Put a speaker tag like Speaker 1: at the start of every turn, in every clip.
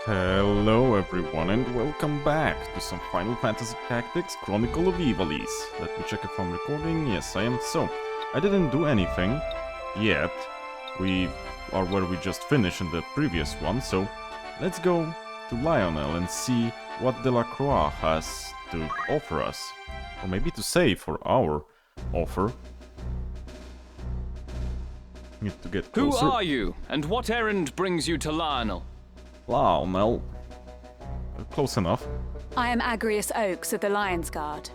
Speaker 1: Hello everyone and welcome back to some Final Fantasy Tactics Chronicle of Ivalice. Let me check if I'm recording. Yes, I am. So, I didn't do anything yet. We are where we just finished in the previous one, so let's go to Lionel and see what Delacroix has to offer us. Or maybe to say for our offer. Need to get closer.
Speaker 2: Who are you, and what errand brings you to Lionel?
Speaker 1: Lionel. Close enough.
Speaker 3: I am Agrius Oaks of the Lion's Guard.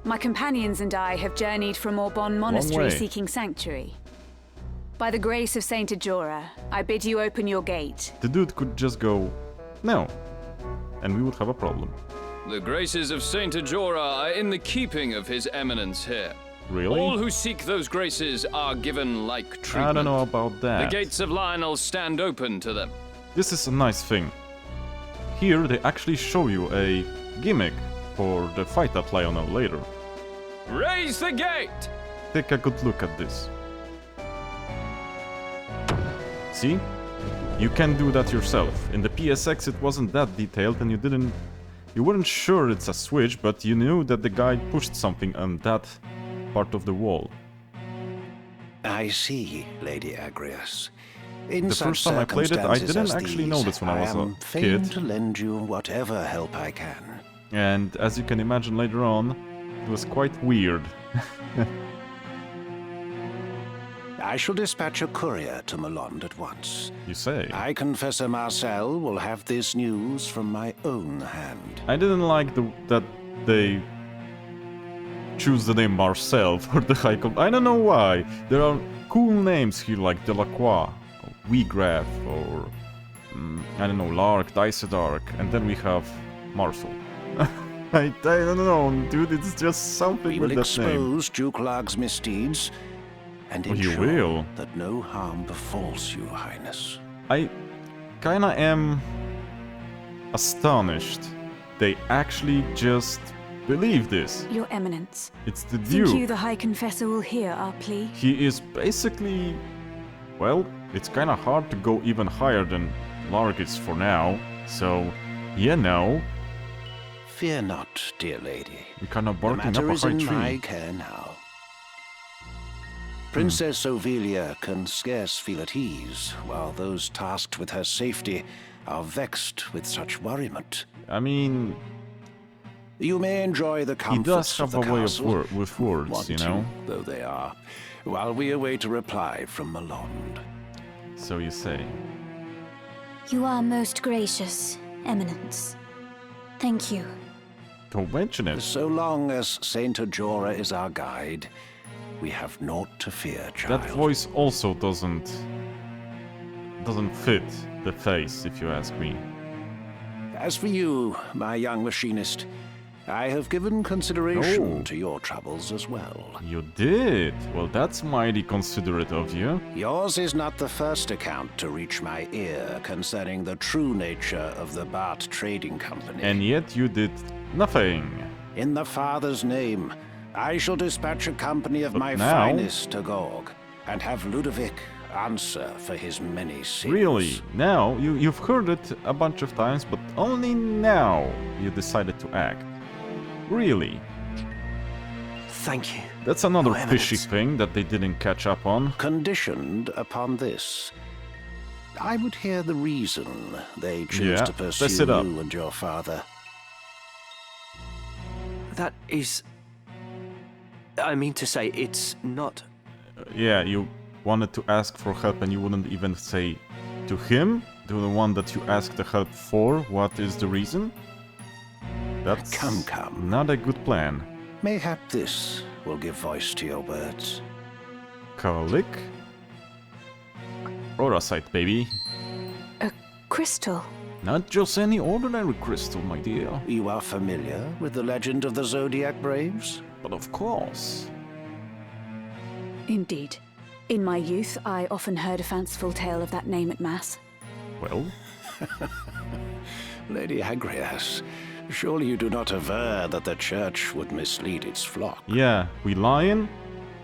Speaker 3: My companions and I have journeyed from Orbon Monastery seeking sanctuary. By the grace of Saint Ajora, I bid you open your gate.
Speaker 1: The dude could just go, no, and we would have a problem.
Speaker 2: The graces of Saint Ajora are in the keeping of His Eminence here.
Speaker 1: Really?
Speaker 2: All who seek those graces are given like treatment.
Speaker 1: I don't know about that.
Speaker 2: The gates of Lionel stand open to them.
Speaker 1: This is a nice thing. Here they actually show you a gimmick for the fight at Lionel later.
Speaker 2: Raise the gate!
Speaker 1: Take a good look at this. See? You can do that yourself. In the PSX it wasn't that detailed and you weren't sure it's a switch, but you knew that the guy pushed something on that part of the wall.
Speaker 4: I see, Lady Agrius.
Speaker 1: The first time I played it, I didn't actually know this when I was a kid.
Speaker 4: To lend you whatever help I can.
Speaker 1: And as you can imagine later on, it was quite weird.
Speaker 4: I shall dispatch a courier to Malond at once.
Speaker 1: You say?
Speaker 4: I, Confessor Marcel, will have this news from my own hand.
Speaker 1: I didn't like that they choose the name Marcel for the High Command. I don't know why. There are cool names here like Delacroix, or Weegraf, or I don't know, Lark, Dycedark, and then we have Marcel. I don't know, dude, it's just something with that name.
Speaker 4: We will expose Duke Larg's misdeeds and ensure that no harm befalls you, Highness.
Speaker 1: I kinda am astonished. They actually just believe this.
Speaker 3: Your Eminence.
Speaker 1: It's the Duke.
Speaker 3: Think you the High Confessor will hear our plea?
Speaker 1: He is basically... Well, it's kinda hard to go even higher than Lark is for now. So, yeah, no.
Speaker 4: Fear not, dear lady.
Speaker 1: We're kinda
Speaker 4: The
Speaker 1: barking up
Speaker 4: matter
Speaker 1: a
Speaker 4: is
Speaker 1: high
Speaker 4: in
Speaker 1: tree.
Speaker 4: my care now. Princess Ovelia can scarce feel at ease, while those tasked with her safety are vexed with such worriment.
Speaker 1: I mean...
Speaker 4: You may enjoy the
Speaker 1: He
Speaker 4: comforts
Speaker 1: does
Speaker 4: of
Speaker 1: have
Speaker 4: the
Speaker 1: a way
Speaker 4: castle,
Speaker 1: of with words, you know?
Speaker 4: though they are, while we await a reply from Malond.
Speaker 1: So you say.
Speaker 5: You are most gracious, Eminence. Thank you.
Speaker 1: Don't mention it.
Speaker 4: So long as Saint Ajora is our guide, we have naught to fear, child.
Speaker 1: That voice also doesn't fit the face, if you ask me.
Speaker 4: As for you, my young machinist, I have given consideration to your troubles as well.
Speaker 1: You did? Well, that's mighty considerate of you.
Speaker 4: Yours is not the first account to reach my ear concerning the true nature of the Bart Trading Company.
Speaker 1: And yet you did nothing.
Speaker 4: In the Father's name, I shall dispatch a company of my
Speaker 1: now...
Speaker 4: finest to Gorg, and have Ludovic answer for his many sins.
Speaker 1: Really? Now? You've heard it a bunch of times, but only now you decided to act. Really?
Speaker 6: Thank you.
Speaker 1: That's another fishy thing that they didn't catch up on.
Speaker 4: Conditioned upon this, I would hear the reason they choose to pursue you and your father.
Speaker 6: That is... I mean to say, it's not...
Speaker 1: Yeah, you wanted to ask for help and you wouldn't even say to him, to the one that you asked the help for, what is the reason? That's
Speaker 4: come.
Speaker 1: Not a good plan.
Speaker 4: Mayhap this will give voice to your words.
Speaker 1: Kalik? Auracite, baby.
Speaker 3: A crystal?
Speaker 1: Not just any ordinary crystal, my dear.
Speaker 4: You are familiar with the legend of the Zodiac Braves?
Speaker 1: But of course.
Speaker 3: Indeed. In my youth, I often heard a fanciful tale of that name at Mass.
Speaker 1: Well?
Speaker 4: Lady Agrias, surely you do not aver that the Church would mislead its flock?
Speaker 1: Yeah, we lying?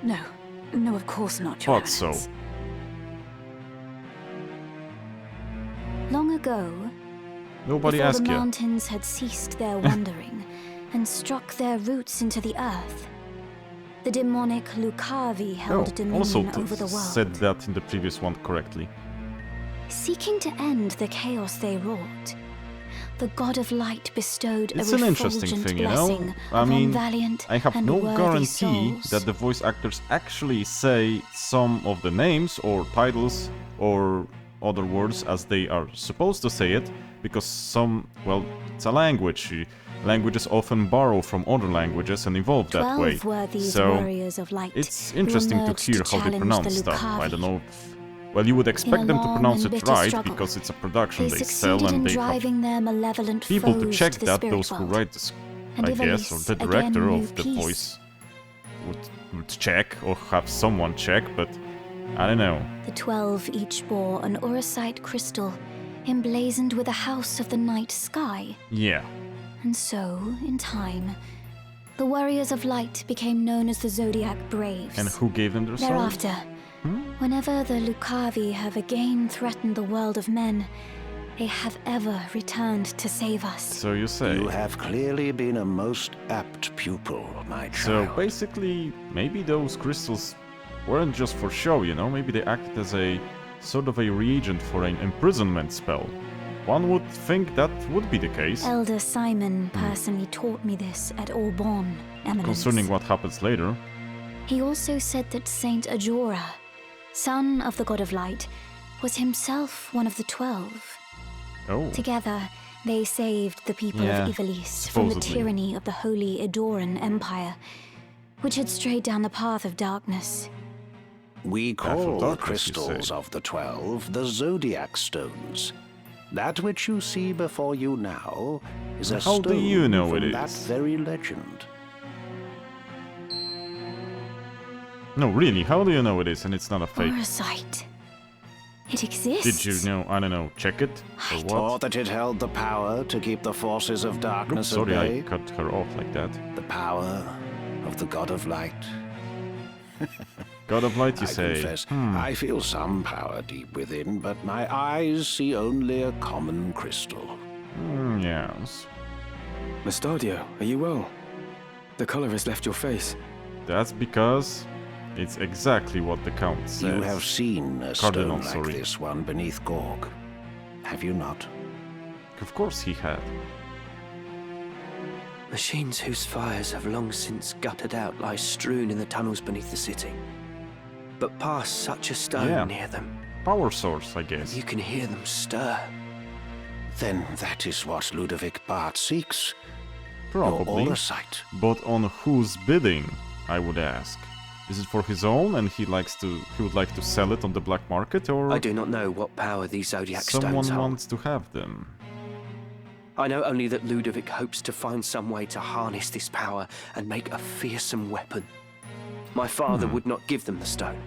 Speaker 3: No. No, of course not, Your
Speaker 1: Thought so.
Speaker 5: Long ago,
Speaker 1: Nobody
Speaker 5: before
Speaker 1: asked
Speaker 5: the
Speaker 1: you.
Speaker 5: mountains had ceased their wandering and struck their roots into the earth, the demonic Lucavi held
Speaker 1: also
Speaker 5: dominion over the world.
Speaker 1: said that in the previous one correctly.
Speaker 5: Seeking to end the chaos they wrought, the God of Light bestowed
Speaker 1: It's
Speaker 5: a
Speaker 1: an interesting
Speaker 5: refulgent
Speaker 1: thing, you
Speaker 5: blessing
Speaker 1: know? I
Speaker 5: upon
Speaker 1: mean,
Speaker 5: valiant
Speaker 1: I have
Speaker 5: and
Speaker 1: no
Speaker 5: worthy
Speaker 1: guarantee
Speaker 5: souls.
Speaker 1: that the voice actors actually say some of the names or titles or other words as they are supposed to say it, because some, well, it's a language. Languages often borrow from other languages and evolve that way.
Speaker 5: 12 were these
Speaker 1: So
Speaker 5: warriors of light
Speaker 1: it's
Speaker 5: who
Speaker 1: interesting to
Speaker 5: emerged
Speaker 1: hear how they
Speaker 5: challenge
Speaker 1: pronounce
Speaker 5: the
Speaker 1: stuff. I don't
Speaker 5: Lucavi.
Speaker 1: know if... Well, you would expect
Speaker 5: a
Speaker 1: them to
Speaker 5: long
Speaker 1: pronounce
Speaker 5: and
Speaker 1: it
Speaker 5: bitter
Speaker 1: right,
Speaker 5: struggle,
Speaker 1: because it's a production
Speaker 5: they
Speaker 1: they sell
Speaker 5: succeeded in
Speaker 1: and they have
Speaker 5: driving their malevolent
Speaker 1: people to
Speaker 5: foes
Speaker 1: check
Speaker 5: the
Speaker 1: that,
Speaker 5: spirit
Speaker 1: those who
Speaker 5: world.
Speaker 1: write this,
Speaker 5: And
Speaker 1: I guess, or
Speaker 5: Ivalice
Speaker 1: the
Speaker 5: again
Speaker 1: director
Speaker 5: knew
Speaker 1: of the
Speaker 5: peace.
Speaker 1: voice would check, or have someone check, but I don't know.
Speaker 5: The 12 each bore an Orosite crystal emblazoned with a house of the night sky.
Speaker 1: Yeah.
Speaker 5: And so, in time, the warriors of light became known as the Zodiac Braves.
Speaker 1: And who gave them their souls?
Speaker 5: Thereafter, whenever the Lucavi have again threatened the world of men, they have ever returned to save us.
Speaker 1: So you say.
Speaker 4: You have clearly been a most apt pupil, my
Speaker 1: So
Speaker 4: child.
Speaker 1: basically, maybe those crystals weren't just for show, you know? Maybe they acted as a sort of a reagent for an imprisonment spell. One would think that would be the case.
Speaker 5: Elder Simon personally taught me this at Aubonne, Eminence.
Speaker 1: Concerning what happens later.
Speaker 5: He also said that Saint Ajora, son of the God of Light, was himself one of the 12.
Speaker 1: Oh.
Speaker 5: Together, they saved the people
Speaker 1: Yeah,
Speaker 5: of Ivalice from the
Speaker 1: supposedly.
Speaker 5: tyranny of the Holy Edoran Empire, which had strayed down the path of darkness.
Speaker 4: We
Speaker 1: Path of
Speaker 4: call the
Speaker 1: darkness, you
Speaker 4: crystals
Speaker 1: say.
Speaker 4: of the 12 the Zodiac Stones. That which you see before you now is a
Speaker 1: How
Speaker 4: stone
Speaker 1: do you know
Speaker 4: from
Speaker 1: it
Speaker 4: that
Speaker 1: is?
Speaker 4: very legend.
Speaker 1: No, really, how do you know it is and it's not a fake?
Speaker 5: Orosite. It exists.
Speaker 1: Did you know, I don't know, check it? Or
Speaker 5: I
Speaker 1: what?
Speaker 4: Or that it held the power to keep the forces of
Speaker 1: Oops,
Speaker 4: darkness at
Speaker 1: sorry,
Speaker 4: bay.
Speaker 1: I cut her off like that.
Speaker 4: The power of the God of Light.
Speaker 1: God of Light, you
Speaker 4: I
Speaker 1: say?
Speaker 4: confess, I feel some power deep within, but my eyes see only a common crystal.
Speaker 1: Yes.
Speaker 7: Mustadio, are you well? The color has left your face.
Speaker 1: That's because it's exactly what the Count says.
Speaker 4: You have seen a
Speaker 1: Cardinal,
Speaker 4: stone like
Speaker 1: sorry.
Speaker 4: this one beneath Gorg, have you not?
Speaker 1: Of course he had.
Speaker 6: Machines whose fires have long since guttered out lie strewn in the tunnels beneath the city. But past such a stone
Speaker 1: Yeah.
Speaker 6: near them,
Speaker 1: Power source, I guess.
Speaker 6: you can hear them stir.
Speaker 4: Then that is what Ludovic Bart seeks.
Speaker 1: Probably.
Speaker 4: Your Orosite.
Speaker 1: But on whose bidding, I would ask. Is it for his own and he would like to sell it on the black market, or
Speaker 6: I do not know what power these Zodiac
Speaker 1: someone
Speaker 6: stones hold.
Speaker 1: wants to have them?
Speaker 6: I know only that Ludovic hopes to find some way to harness this power and make a fearsome weapon. My father would not give them the stone,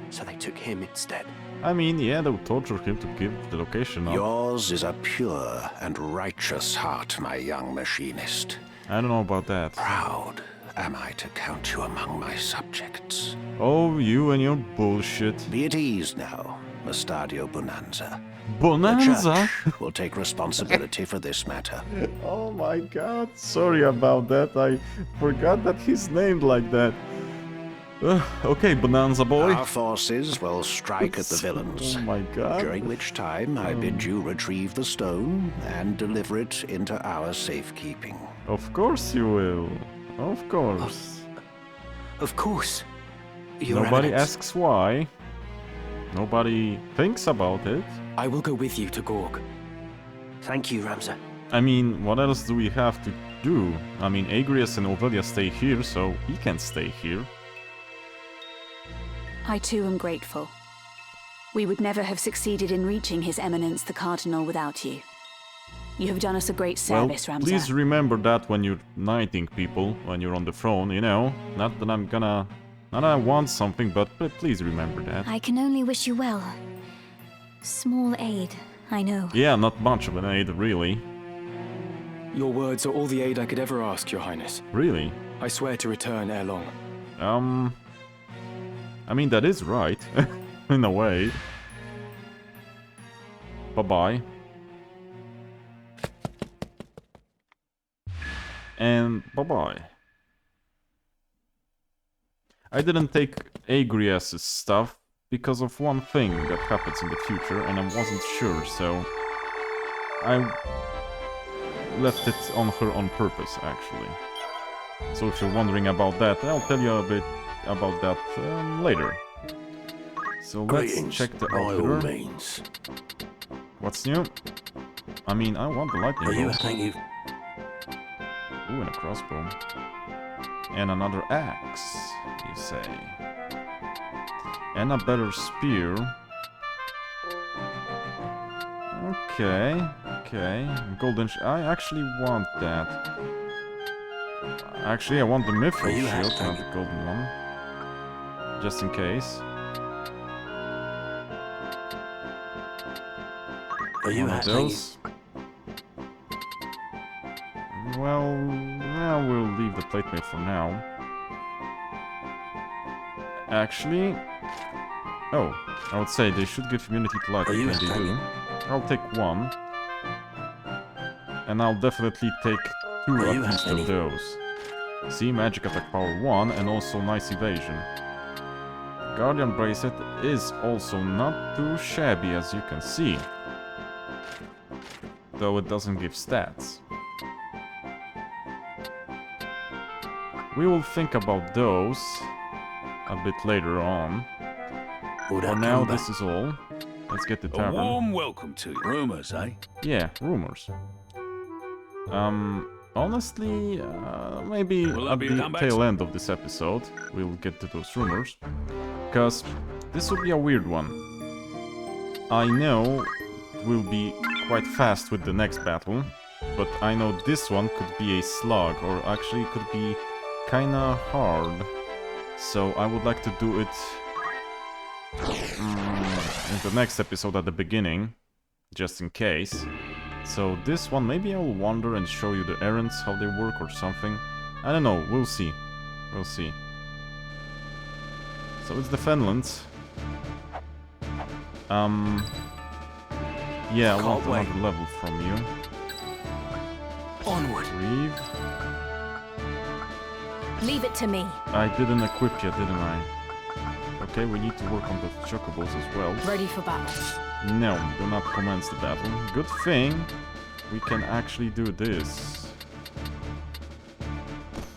Speaker 6: so they took him instead.
Speaker 1: I mean, yeah, they would torture him to give the location up.
Speaker 4: Yours is a pure and righteous heart, my young machinist.
Speaker 1: I don't know about that.
Speaker 4: Proud am I to count you among my subjects.
Speaker 1: Oh, you and your bullshit.
Speaker 4: Be at ease now, Mustadio Bonanza. The
Speaker 1: Bonanza?
Speaker 4: church will take responsibility for this matter.
Speaker 1: Oh my god, sorry about that. I forgot that he's named like that. Okay, Bonanza boy.
Speaker 4: Our forces will strike at the villains,
Speaker 1: Oh my god.
Speaker 4: during which time I bid you retrieve the stone and deliver it into our safekeeping.
Speaker 1: Of course you will. Of course.
Speaker 6: Of course. Your
Speaker 1: Nobody
Speaker 6: Eminence.
Speaker 1: asks why. Nobody thinks about it.
Speaker 7: I will go with you to Gorg.
Speaker 6: Thank you, Ramza.
Speaker 1: I mean, what else do we have to do? I mean, Agrias and Ovelia stay here, so he can stay here.
Speaker 3: I too am grateful. We would never have succeeded in reaching His Eminence the Cardinal without you. You have done us a great service,
Speaker 1: Well,
Speaker 3: Ramza.
Speaker 1: please remember that when you're knighting people, when you're on the throne, you know? Not that I'm gonna... Not that I want something, but please remember that.
Speaker 5: I can only wish you well. Small aid, I know.
Speaker 1: Yeah, not much of an aid, really.
Speaker 7: Your words are all the aid I could ever ask, Your Highness.
Speaker 1: Really.
Speaker 7: I swear to return ere long.
Speaker 1: I mean, that is right. In a way. Bye-bye. and bye-bye. I didn't take Agrias's stuff because of one thing that happens in the future, and I wasn't sure, so I left it on her on purpose, actually. So if you're wondering about that, I'll tell you a bit about that later. So let's check the outfitter.
Speaker 4: means.
Speaker 1: What's new? I mean, I want the lightning bolt.
Speaker 4: Thank you.
Speaker 1: Ooh, and a crossbow. And another axe, you say. And a better spear. Okay. Golden I actually want that. Actually, I want the mithril shield, not the golden one. Just in case. One of those. Well, we'll leave the plate mail for now. Actually... Oh, I would say they should give immunity to lightning, and they do. I'll take one. And I'll definitely take two at least of those. See, magic attack power 1 and also nice evasion. Guardian bracelet is also not too shabby, as you can see. Though it doesn't give stats. We will think about those a bit later on. For now, this is all. Let's get the tavern.
Speaker 8: A warm welcome to you. Rumors, eh?
Speaker 1: Yeah, rumors. Honestly, maybe at the tail end of this episode, we'll get to those rumors. Because this will be a weird one. I know we'll be quite fast with the next battle, but I know this one could be a slog, or actually could be kinda hard. So I would like to do it in the next episode at the beginning, just in case. So this one, maybe I'll wander and show you the errands, how they work or something. I don't know, we'll see. We'll see. So it's the Fenlands. Yeah, I want another level from you.
Speaker 6: Onward.
Speaker 1: Reeve.
Speaker 5: Leave it to me.
Speaker 1: I didn't equip yet, didn't I? Okay, we need to work on the chocobos as well.
Speaker 3: Ready for battle.
Speaker 1: No, do not commence the battle. Good thing we can actually do this.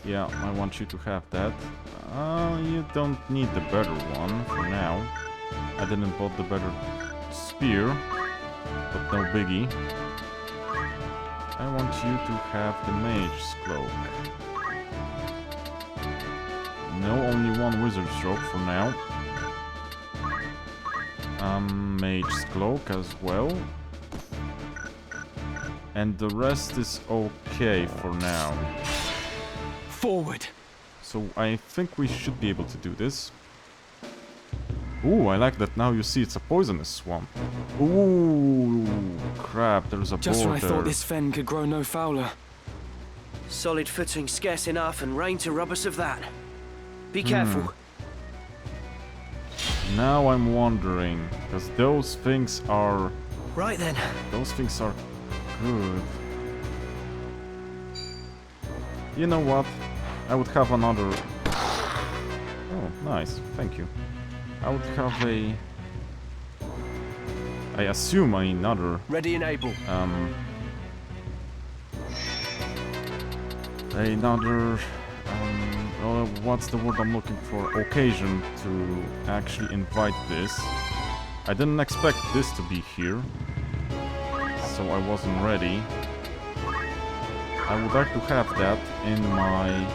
Speaker 1: Yeah, I want you to have that. You don't need the better one for now. I didn't bought the better spear, but no biggie. I want you to have the mage's cloak. No, only one wizard's robe for now. Mage's cloak as well. And the rest is okay for now.
Speaker 6: Forward.
Speaker 1: So I think we should be able to do this. Ooh, I like that now you see it's a poisonous swamp. Ooh, crap, there's a boar
Speaker 7: Just when I
Speaker 1: there.
Speaker 7: thought this fen could grow no fouler.
Speaker 6: Solid footing scarce enough, and rain to rob us of that. Be careful.
Speaker 1: Now I'm wondering, because those things are...
Speaker 6: Right then.
Speaker 1: Those things are good. You know what? I would have another... Oh, nice. Thank you. I would have a... I assume another...
Speaker 6: Ready and able.
Speaker 1: Another... what's the word I'm looking for? Occasion to actually invite this. I didn't expect this to be here, so I wasn't ready. I would like to have that in my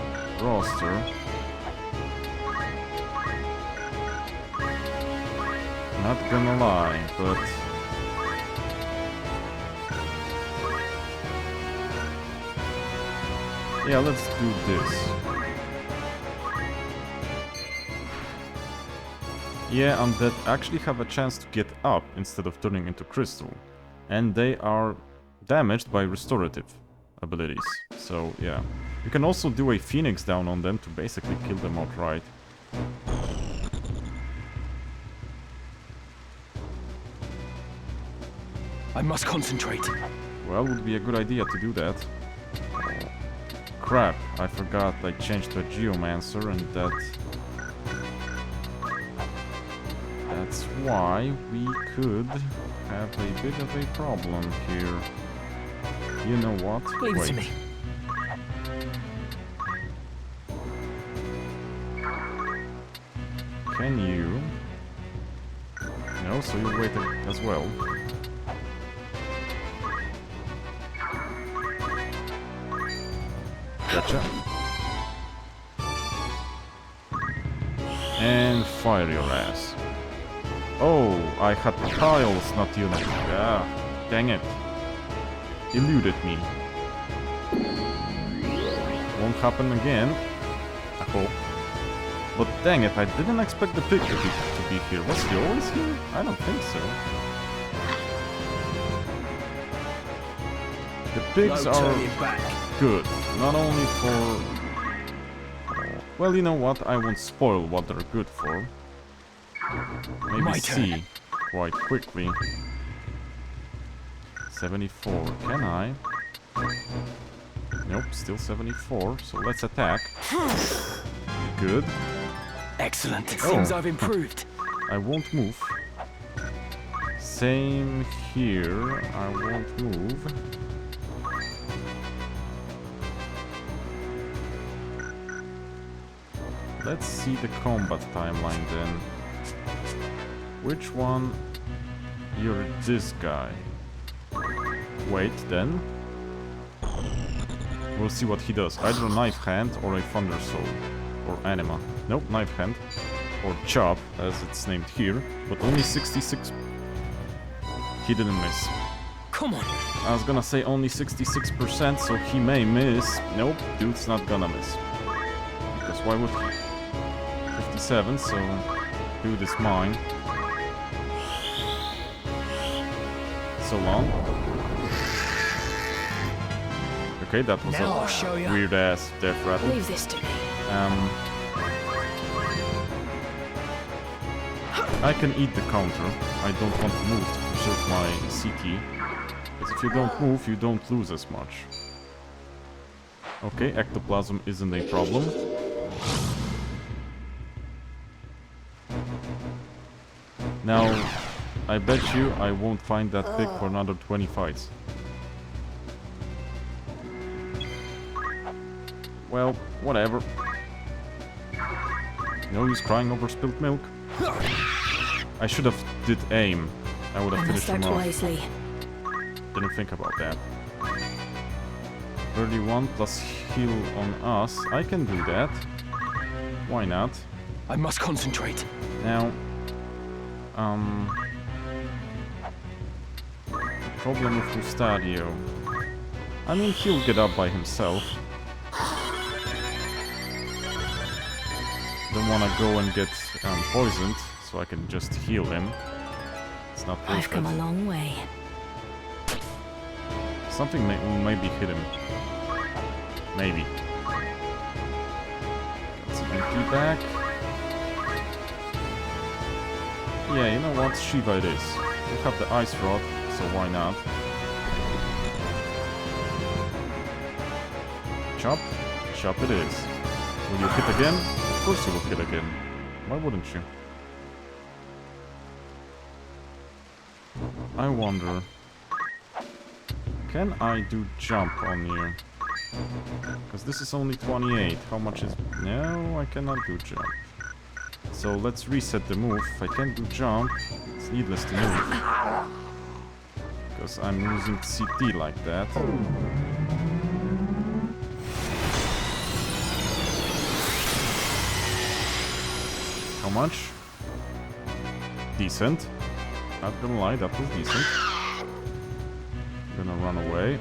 Speaker 1: roster. Not gonna lie, but... Yeah, let's do this. Yeah, undead actually have a chance to get up instead of turning into crystal. And they are damaged by restorative abilities. So, yeah. You can also do a phoenix down on them to basically kill them outright.
Speaker 7: I must concentrate.
Speaker 1: Well, would be a good idea to do that. crap, I forgot I changed to a Geomancer and that's why we could have a bit of a problem here. You know what?
Speaker 6: Leave it to me.
Speaker 1: Can you... No, so you waited as well. Gotcha. And fire your ass. Oh, I had tiles, not unit. Ah, dang it. Eluded me. Won't happen again. I hope. But dang it, I didn't expect the pig to be here. Was he always here? I don't think so. The pigs are good. Not only for... Well, you know what? I won't spoil what they're good for. Maybe see quite quickly. 74. Can I? Nope, still 74. So let's attack. Good.
Speaker 6: Excellent. It seems I've improved.
Speaker 1: I won't move. Same here. I won't move. Let's see the combat timeline then. Which one? You're this guy. Wait, then. We'll see what he does. Either a knife hand or a thunder soul. Or anima. Nope, knife hand. Or chop, as it's named here. But only 66... He didn't miss.
Speaker 6: Come on.
Speaker 1: I was gonna say only 66%, so he may miss. Nope, dude's not gonna miss. Because why would he? 57, so dude is mine. So long. Okay, that was a weird ass death rattle.
Speaker 5: Leave this to me.
Speaker 1: I can eat the counter. I don't want to move to preserve my CT. Because if you don't move, you don't lose as much. Okay, ectoplasm isn't a problem. Now, I bet you I won't find that pig for another 20 fights. Well, whatever. No use crying over spilled milk. I should have did aim. I would have finished him off.
Speaker 5: Wisely.
Speaker 1: Didn't think about that. 31 plus heal on us. I can do that. Why not?
Speaker 6: I must concentrate.
Speaker 1: Now, the problem with Gustadio. I mean, he'll get up by himself. Don't wanna go and get poisoned, so I can just heal him. It's not worth it.
Speaker 5: I've come a long way.
Speaker 1: Something will maybe hit him. Maybe. Got some MP back. Yeah, you know what? Shiva it is. We have the ice rod, so why not? Chop. Chop it is. Will you hit again? Of course you will hit again. Why wouldn't you? I wonder... Can I do jump on you? Because this is only 28. How much is... No, I cannot do jump. So let's reset the move. If I can't do jump, it's needless to move. Because I'm using CT like that. How much? Decent. Not gonna lie, that was decent. Gonna run away.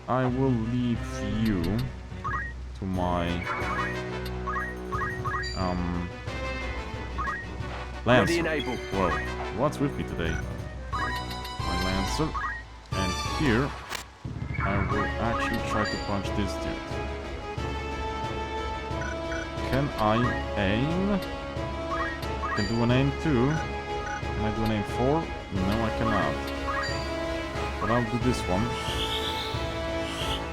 Speaker 1: I will leave you to my Lancer.
Speaker 6: Ready and able.
Speaker 1: Whoa, what's with me today? My Lancer. And here I will actually try to punch this dude. Can I aim? Can do an aim too. Can I do an aim 4? No, I cannot. But I'll do this one.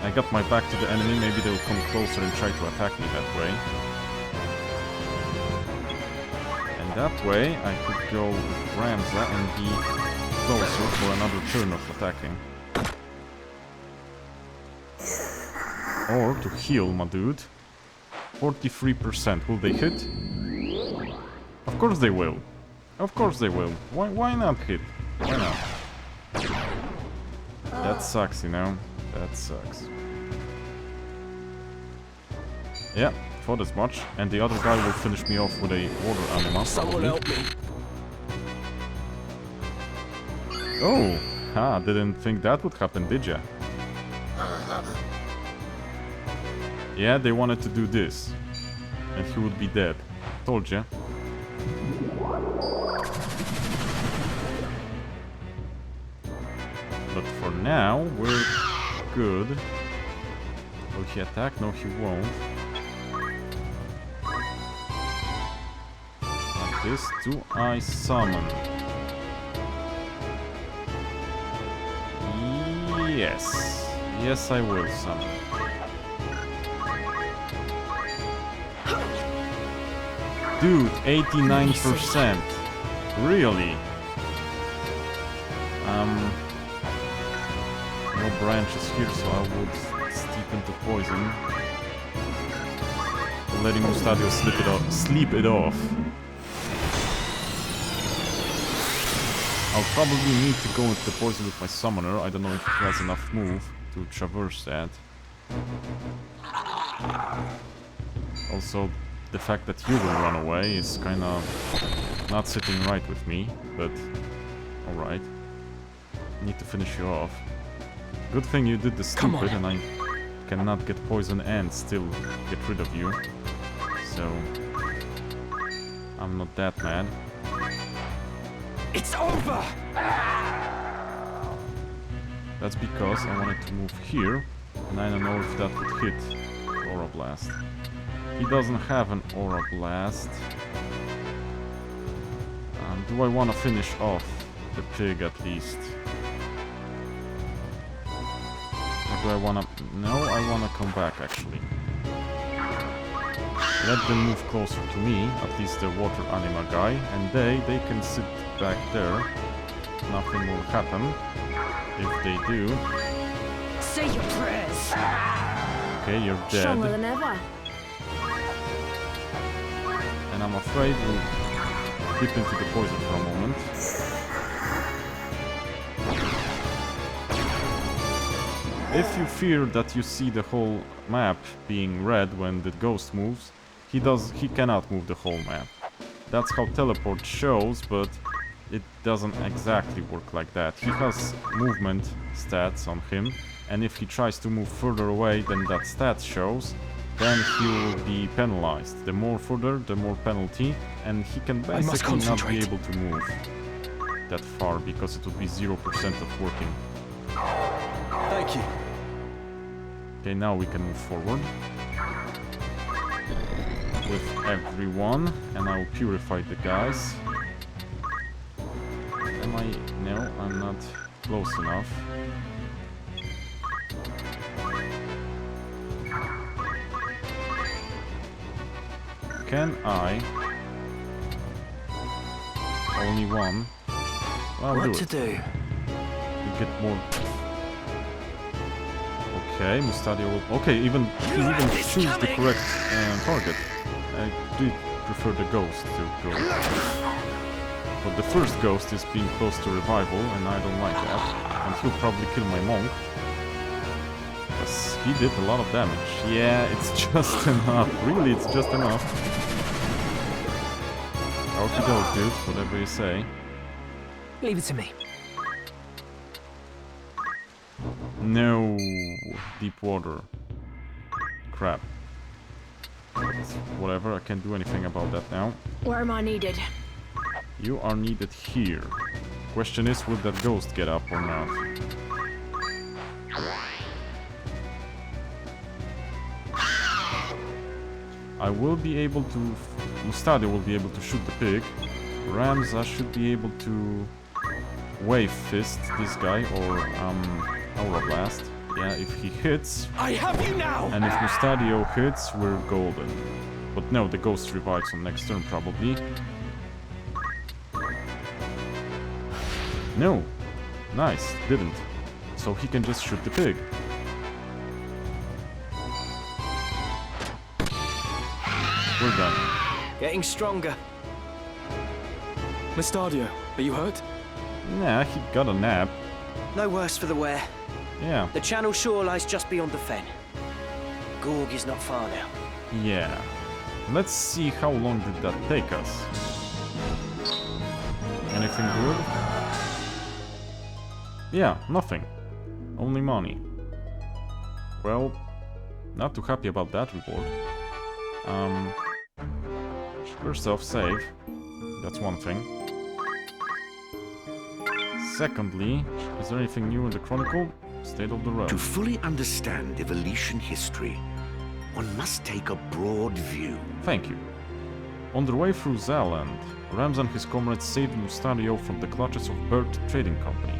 Speaker 1: I got my back to the enemy, maybe they'll come closer and try to attack me that way. And that way, I could go with Ramza and be closer for another turn of attacking. Or to heal my dude. 43%. Will they hit? Of course they will. Of course they will. Why not hit? Why not? That sucks, you know? That sucks. Yeah, thought as much. And the other guy will finish me off with a water anima.
Speaker 6: Someone help me.
Speaker 1: Oh! Ha, didn't think that would happen, did ya? Yeah, they wanted to do this. And he would be dead. Told ya. But for now, we're good. Will he attack? No, he won't. Like this, do I summon? Yes. Yes, I will summon. Dude, 89%. Really? No branches here, so I would steep into poison. Letting Mustadio sleep it off. I'll probably need to go into the poison with my summoner. I don't know if he has enough move to traverse that. Also, the fact that you will run away is kinda not sitting right with me, but alright. Need to finish you off. Good thing you did the stupid and I cannot get poison and still get rid of you. So I'm not that mad.
Speaker 6: It's over!
Speaker 1: That's because I wanted to move here, and I don't know if that would hit Aura Blast. He doesn't have an Aura Blast. Do I want to finish off the pig at least? Or do I want to... No, I want to come back actually. Let them move closer to me, at least the water anima guy, and they can sit back there. Nothing will happen. If they do...
Speaker 9: Say your prayers!
Speaker 1: Okay, you're dead.
Speaker 9: Stronger than ever.
Speaker 1: And I'm afraid we'll dip into the poison for a moment. If you fear that you see the whole map being red when the ghost moves, he cannot move the whole map. That's how teleport shows, but it doesn't exactly work like that. He has movement stats on him, and if he tries to move further away than that stat shows, then he will be penalized. The more further, the more penalty, and he can basically not be able to move that far because it would be 0% of working.
Speaker 6: Thank you.
Speaker 1: Okay, now we can move forward with everyone, and I will purify the guys. Am I? No, I'm not close enough. Can I? Only one. Well, I'll
Speaker 6: what
Speaker 1: do
Speaker 6: to
Speaker 1: it.
Speaker 6: do?
Speaker 1: You get more. Okay, Mustadio will... Okay, he even choose the correct target. I do prefer the ghost to go. But the first ghost is being close to revival, and I don't like that. And he'll probably kill my monk. Because he did a lot of damage. Yeah, it's just enough. Really, it's just enough. Okie doke, dude. Whatever you say.
Speaker 6: Leave it to me.
Speaker 1: No, deep water. Crap. Whatever, I can't do anything about that now.
Speaker 9: Where am I needed?
Speaker 1: You are needed here. Question is, will that ghost get up or not? I will be able to... Mustadio will be able to shoot the pig. Ramza should be able to wave fist this guy, or Aura Blast. Yeah, if he hits...
Speaker 4: I have you now!
Speaker 1: And if Mustadio hits, we're golden. But no, the ghost revives on next turn, probably. No! Nice, didn't. So he can just shoot the pig. We're done.
Speaker 6: Getting stronger.
Speaker 7: Mustadio, are you hurt?
Speaker 1: Nah, he got a nap.
Speaker 6: No worse for the wear.
Speaker 1: Yeah.
Speaker 6: The channel shore lies just beyond the fen. Gorg is not far now.
Speaker 1: Yeah. Let's see how long did that take us. Anything good? Yeah, nothing. Only money. Well, not too happy about that reward. First off, save. That's one thing. Secondly, is there anything new in the Chronicle? State of the road.
Speaker 8: To fully understand Ivalician history, one must take a broad view.
Speaker 1: Thank you. On their way through Zaland, Rams and his comrades saved Mustadio from the clutches of Bird Trading Company.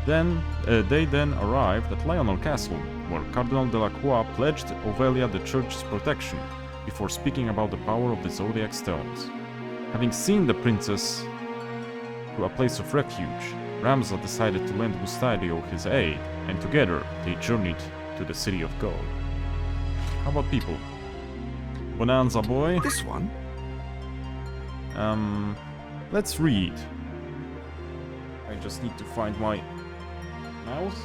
Speaker 1: They then arrived at Lionel Castle, where Cardinal Delacroix pledged Ovelia the Church's protection, before speaking about the power of the Zodiac Stones. Having seen the princess to a place of refuge, Ramza decided to lend Mustadio his aid, and together they journeyed to the City of Gold. How about people? Bonanza boy?
Speaker 8: This one?
Speaker 1: Let's read. I just need to find my mouse.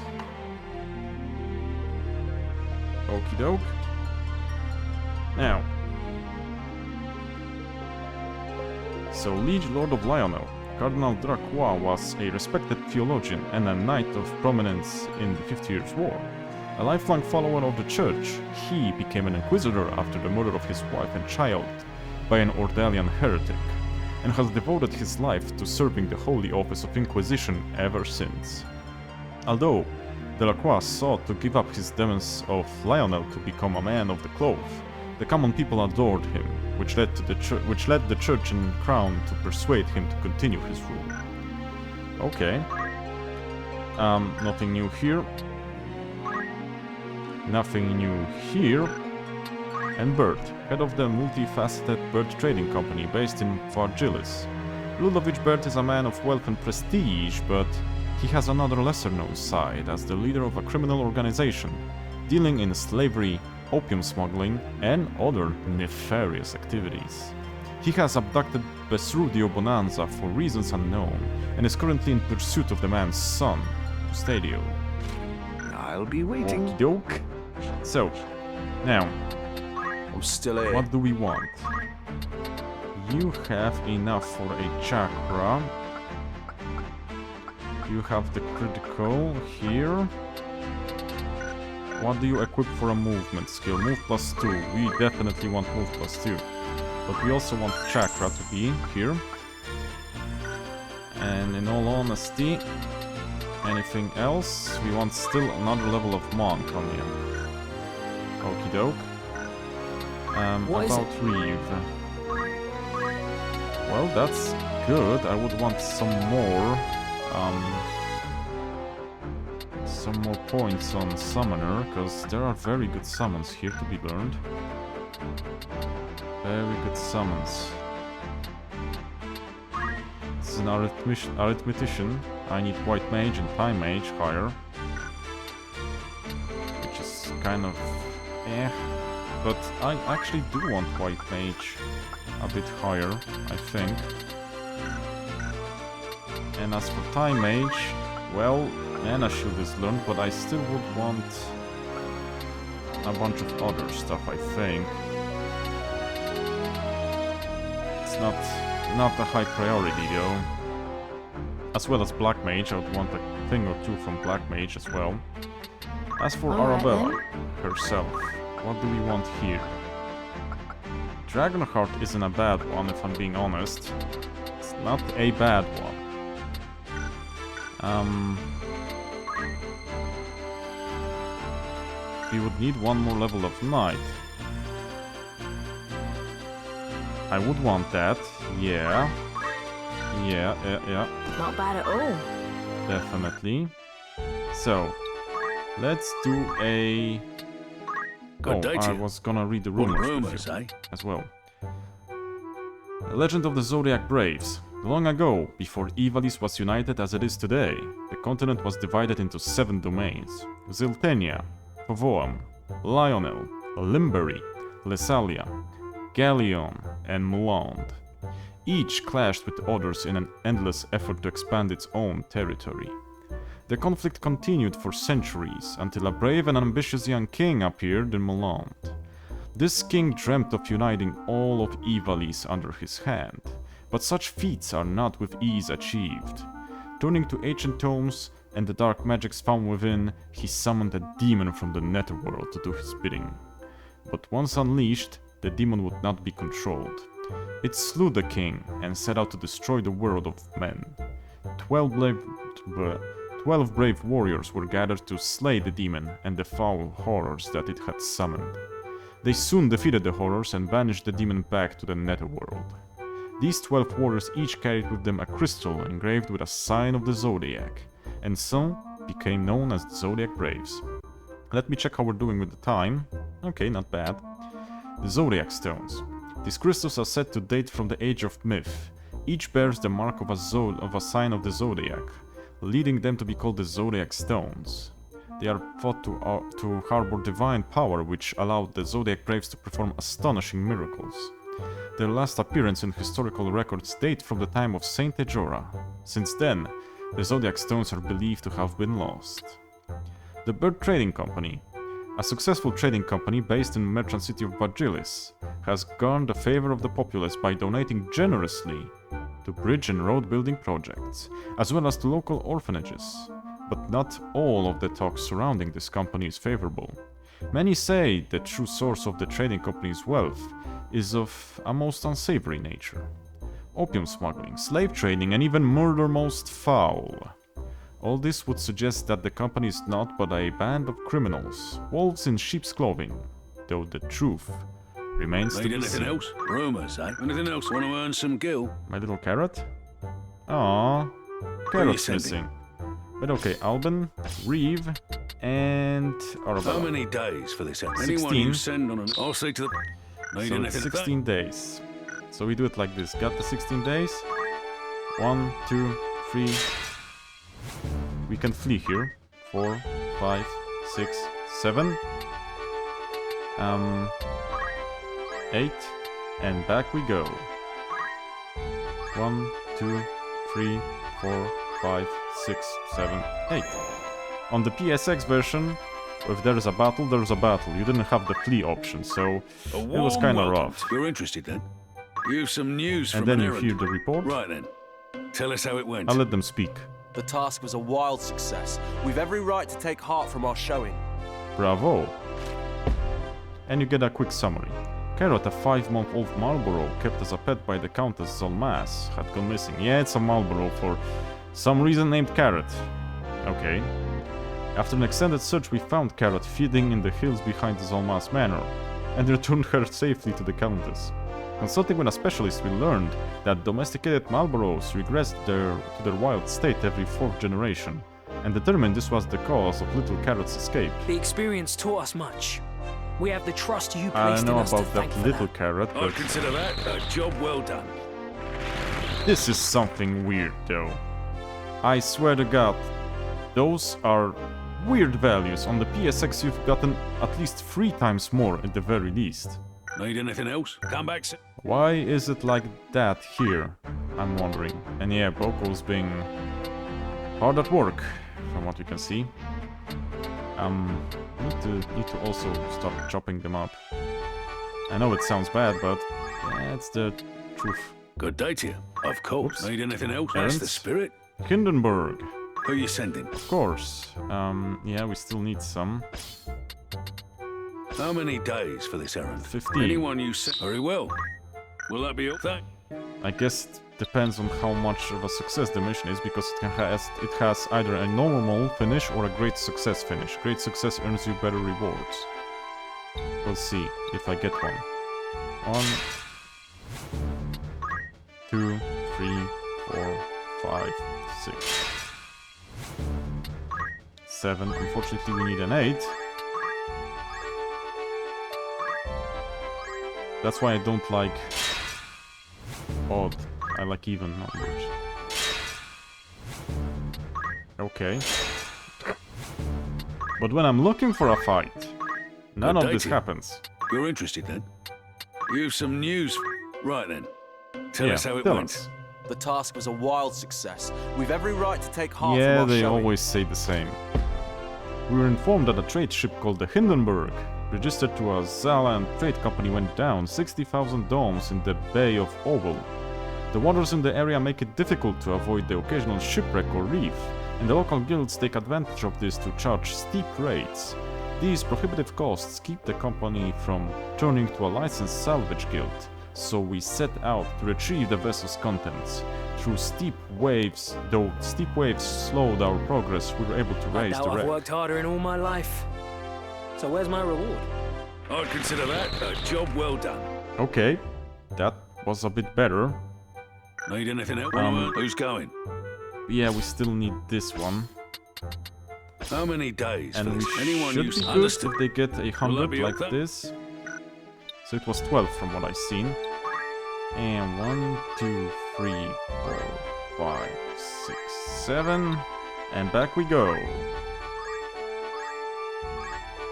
Speaker 1: Okie doke. Now. So, Liege Lord of Lionel, Cardinal Delacroix was a respected theologian and a knight of prominence in the 50 Years' War. A lifelong follower of the Church, he became an inquisitor after the murder of his wife and child by an Ordalian heretic, and has devoted his life to serving the Holy Office of Inquisition ever since. Although Delacroix sought to give up his demons of Lionel to become a man of the cloth, the common people adored him, which led the Church and Crown to persuade him to continue his rule. Okay. Nothing new here. Nothing new here. And Bert, head of the multifaceted Bert Trading Company based in Vargilis. Ludovic Bert is a man of wealth and prestige, but he has another lesser-known side as the leader of a criminal organization, dealing in slavery, opium smuggling, and other nefarious activities. He has abducted Besrudio Bonanza for reasons unknown, and is currently in pursuit of the man's son, Mustadio.
Speaker 8: I'll be waiting.
Speaker 1: Okie doke. So, now,
Speaker 4: I'm still here.
Speaker 1: what do we want? You have enough for a chakra. You have the critical here. What do you equip for a movement skill? Move +2. We definitely want move +2. But we also want chakra to be here. And in all honesty, anything else? We want still another level of monk on him. Okie doke. About Reeve. Well, that's good. I would want some more points on Summoner, because there are very good summons here to be learned. Very good summons. This is an arithmetician. I need White Mage and Time Mage higher. Which is kind of eh. But I actually do want White Mage a bit higher, I think. And as for Time Mage, well, Mana Shield is learned, but I still would want a bunch of other stuff, I think. It's not a high priority though. As well as Black Mage, I would want a thing or two from Black Mage as well. As for Arabella herself, what do we want here? Dragonheart isn't a bad one, if I'm being honest. It's not a bad one. We would need one more level of Knight. I would want that, yeah. Yeah.
Speaker 9: Not bad at all.
Speaker 1: Definitely. So, Let's do a...
Speaker 8: Good day to
Speaker 1: I
Speaker 8: you.
Speaker 1: was gonna read the
Speaker 8: What
Speaker 1: rumors
Speaker 8: rumors, eh?
Speaker 1: as well. The Legend of the Zodiac Braves. Long ago, before Ivalice was united as it is today, the continent was divided into 7 domains. Ziltenia, Pavoam, Lionel, Limbury, Lesalia, Galleon, and Muland. Each clashed with others in an endless effort to expand its own territory. The conflict continued for centuries, until a brave and ambitious young king appeared in Muland. This king dreamt of uniting all of Ivalice under his hand, but such feats are not with ease achieved. Turning to ancient tomes and the dark magics found within, he summoned a demon from the netherworld to do his bidding. But once unleashed, the demon would not be controlled. It slew the king and set out to destroy the world of men. 12 brave warriors were gathered to slay the demon and the foul horrors that it had summoned. They soon defeated the horrors and banished the demon back to the netherworld. These 12 warriors each carried with them a crystal engraved with a sign of the Zodiac, and so became known as the Zodiac Braves. Let me check how we're doing with the time. Okay, not bad. The Zodiac Stones. These crystals are said to date from the Age of Myth. Each bears the mark of a sign of the Zodiac, leading them to be called the Zodiac Stones. They are thought to harbor divine power, which allowed the Zodiac Braves to perform astonishing miracles. Their last appearance in historical records date from the time of Saint Ejora. Since then, the Zodiac Stones are believed to have been lost. The Bird Trading Company. A successful trading company based in the merchant city of Ivalice has garnered the favor of the populace by donating generously to bridge and road building projects, as well as to local orphanages. But not all of the talk surrounding this company is favorable. Many say the true source of the trading company's wealth is of a most unsavory nature. Opium smuggling, slave trading, and even murder most foul. All this would suggest that the company is not but a band of criminals, wolves in sheep's clothing, though the truth remains to
Speaker 8: Need
Speaker 1: be
Speaker 8: anything
Speaker 1: seen.
Speaker 8: else? Rumors, eh? Anything else? Want to earn some gil?
Speaker 1: My little carrot? Aww, carrot's missing. But okay, Alban, Reeve, and Arabella.
Speaker 8: How many days for this?
Speaker 1: 16.
Speaker 8: Anyone you send on an... I'll say to the... Need
Speaker 1: So it's
Speaker 8: anything
Speaker 1: 16 days. So we do it like this. Got the 16 days. 1, 2, 3. We can flee here. 4, 5, 6, 7. 8. And back we go. 1, 2, 3, 4, 5, 6, 7, 8. On the PSX version, if there is a battle, there is a battle. You didn't have the flee option, so it was kind of rough.
Speaker 8: You're interested then? You've some news
Speaker 1: And
Speaker 8: from
Speaker 1: then
Speaker 8: an
Speaker 1: you
Speaker 8: errand.
Speaker 1: hear the report.
Speaker 8: Right then. Tell us how it went.
Speaker 1: I'll let them speak.
Speaker 10: The task was a wild success. We've every right to take heart from our showing.
Speaker 1: Bravo! And you get a quick summary. Carrot, a 5-month-old Marlborough kept as a pet by the Countess Zolmas, had gone missing. Yeah, it's a Marlborough for some reason named Carrot. Okay. After an extended search, we found Carrot feeding in the hills behind the Zolmas Manor, and returned her safely to the Countess. Consulting with a specialist, we learned that domesticated Marlboroughs regressed to their wild state every 4th generation, and determined this was the cause of little Carrot's escape.
Speaker 9: The experience taught us much. We have the trust you
Speaker 1: I
Speaker 9: placed
Speaker 1: don't
Speaker 9: in
Speaker 1: know
Speaker 9: us to
Speaker 1: about
Speaker 9: thank
Speaker 1: that
Speaker 9: for
Speaker 1: little
Speaker 9: that.
Speaker 1: Carrot,
Speaker 8: I
Speaker 1: but
Speaker 8: consider that a job well done.
Speaker 1: this is something weird though. I swear to God, those are weird values. On the PSX you've gotten at least 3 times more at the very least.
Speaker 8: Need anything else? Come back.
Speaker 1: Why is it like that here? I'm wondering. And yeah, Boko's being hard at work, from what you can see. Need to also start chopping them up. I know it sounds bad, but yeah, it's the truth.
Speaker 8: Good day to you. Of course.
Speaker 1: Oops.
Speaker 8: Need anything else?
Speaker 1: Errands?
Speaker 8: That's the spirit.
Speaker 1: Hindenburg.
Speaker 8: Who you sending?
Speaker 1: Of course. Yeah, we still need some.
Speaker 8: How many days for this errand?
Speaker 1: 15.
Speaker 8: Anyone you send? Very well. Will that be all?
Speaker 1: I guess it depends on how much of a success the mission is, because it has either a normal finish or a great success finish. Great success earns you better rewards. We'll see if I get one. 1, 2, 3, 4, 5, 6, 7. Unfortunately, we need an 8. That's why I don't like odd. I like even numbers. Okay. But when I'm looking for a fight, none of this happens.
Speaker 11: You're interested then? You've some news. Right then. Tell us how it went.
Speaker 10: The task was a wild success. We've every right to take heart from
Speaker 1: Yeah,
Speaker 10: our
Speaker 1: they
Speaker 10: showing.
Speaker 1: always say the same. We were informed that a trade ship called the Hindenburg, registered to a Zaland trade company, went down 60,000 domes in the Bay of Oval. The waters in the area make it difficult to avoid the occasional shipwreck or reef, and the local guilds take advantage of this to charge steep rates. These prohibitive costs keep the company from turning to a licensed salvage guild, so we set out to retrieve the vessel's contents. Though steep waves slowed our progress, we were able to raise the
Speaker 9: I've
Speaker 1: wreck.
Speaker 9: worked harder in all my life. So where's my reward?
Speaker 11: I'd consider that a job well done.
Speaker 1: Okay, that was a bit better.
Speaker 11: Need anything else? Who's going?
Speaker 1: Yeah, we still need this one.
Speaker 11: How many days?
Speaker 1: And we
Speaker 11: Anyone
Speaker 1: should
Speaker 11: use
Speaker 1: be good
Speaker 11: understood?
Speaker 1: if they get
Speaker 11: Will
Speaker 1: 100
Speaker 11: that be
Speaker 1: like
Speaker 11: okay?
Speaker 1: this. So it was 12 from what I've seen. And 1, 2, 3, 4, 5, 6, 7. And back we go.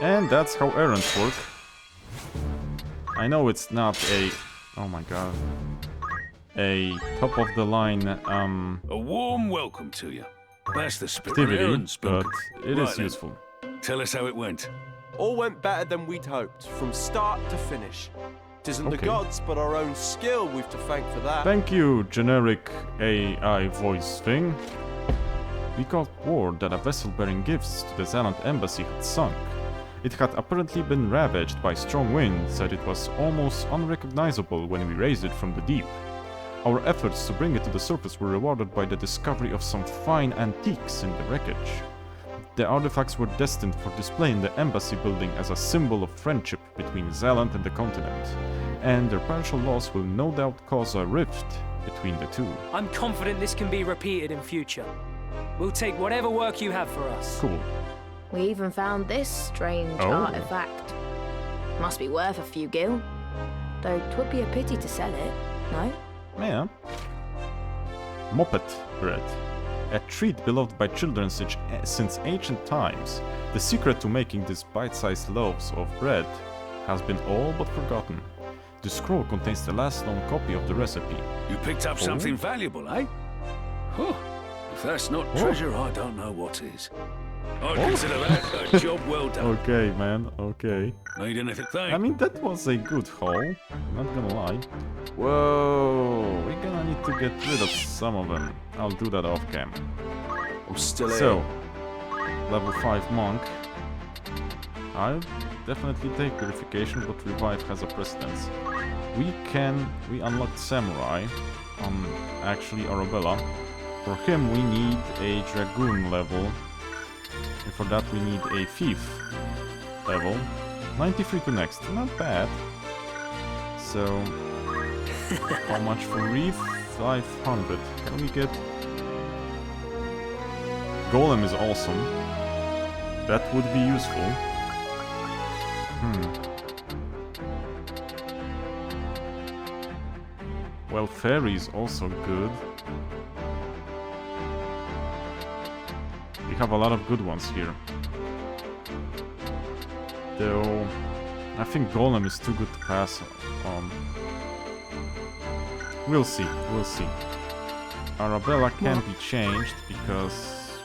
Speaker 1: And that's how errands work. I know it's not a... Oh my god. A top of the line
Speaker 11: A warm welcome to you. That's the spirit.
Speaker 1: activity,
Speaker 11: Errands,
Speaker 1: but it
Speaker 11: Right
Speaker 1: is
Speaker 11: then.
Speaker 1: useful.
Speaker 11: Tell us how it went.
Speaker 10: All went better than we'd hoped, from start to finish. Tisn't the
Speaker 1: Okay.
Speaker 10: gods, but our own skill we've to thank for that.
Speaker 1: Thank you, generic AI voice thing. We got word that a vessel bearing gifts to the Zaland embassy had sunk. It had apparently been ravaged by strong winds, that it was almost unrecognizable when we raised it from the deep. Our efforts to bring it to the surface were rewarded by the discovery of some fine antiques in the wreckage. The artifacts were destined for display in the embassy building as a symbol of friendship between Zaland and the continent, and their partial loss will no doubt cause a rift between the two.
Speaker 9: I'm confident this can be repeated in future. We'll take whatever work you have for us.
Speaker 1: Cool.
Speaker 12: We even found this strange
Speaker 1: Oh.
Speaker 12: artifact. Must be worth a few gil. Though 'twould be a pity to sell it, no?
Speaker 1: Yeah. Moppet bread. A treat beloved by children since ancient times. The secret to making these bite-sized loaves of bread has been all but forgotten. The scroll contains the last known copy of the recipe.
Speaker 11: You picked up something valuable, eh? Huh. If that's not treasure, I don't know what is. I'd consider that a job well done.
Speaker 1: Okay, man, okay.
Speaker 11: Need anything? Thanks.
Speaker 1: I mean, that was a good haul, not gonna lie. Whoa, we're gonna need to get rid of some of them. I'll do that off cam.
Speaker 10: I'm still here.
Speaker 1: So, level 5 monk. I'll definitely take purification, but revive has a precedence. We unlocked samurai on actually Arabella. For him we need a dragoon level, and for that we need a thief level. 93 to next, not bad. So, how much for reef? 500. Can we get... Golem is awesome. That would be useful. Well, fairy is also good. We have a lot of good ones here. Though, I think Golem is too good to pass on. We'll see, we'll see. Arabella can't be changed because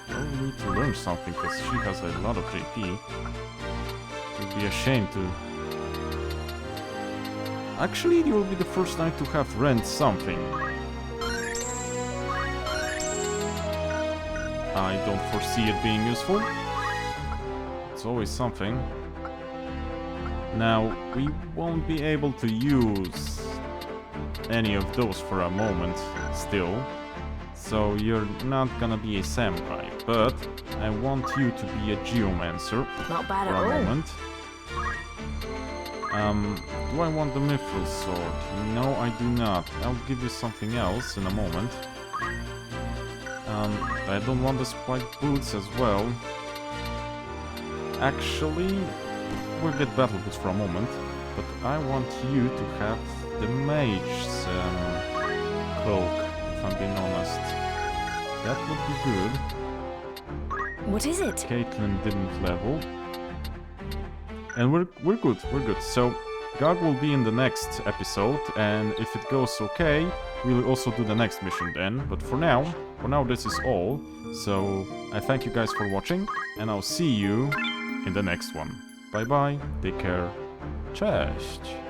Speaker 1: well, we need to learn something because she has a lot of JP. It would be a shame to... Actually, it will be the first night to have rent something. I don't foresee it being useful. It's always something. Now, we won't be able to use any of those for a moment still. So you're not gonna be a samurai, but I want you to be a geomancer
Speaker 12: Not bad
Speaker 1: for
Speaker 12: at
Speaker 1: a
Speaker 12: all.
Speaker 1: moment. Do I want the mithril sword? No, I do not. I'll give you something else in a moment. I don't want the spiked boots as well. Actually, we'll get battle boots for a moment, but I want you to have the mage's cloak, if I'm being honest. That would be good.
Speaker 5: What is it?
Speaker 1: Caitlyn didn't level. And we're good. So, Gog will be in the next episode, and if it goes okay, we'll also do the next mission then. But for now this is all. So, I thank you guys for watching, and I'll see you in the next one. Bye bye, take care, cześć!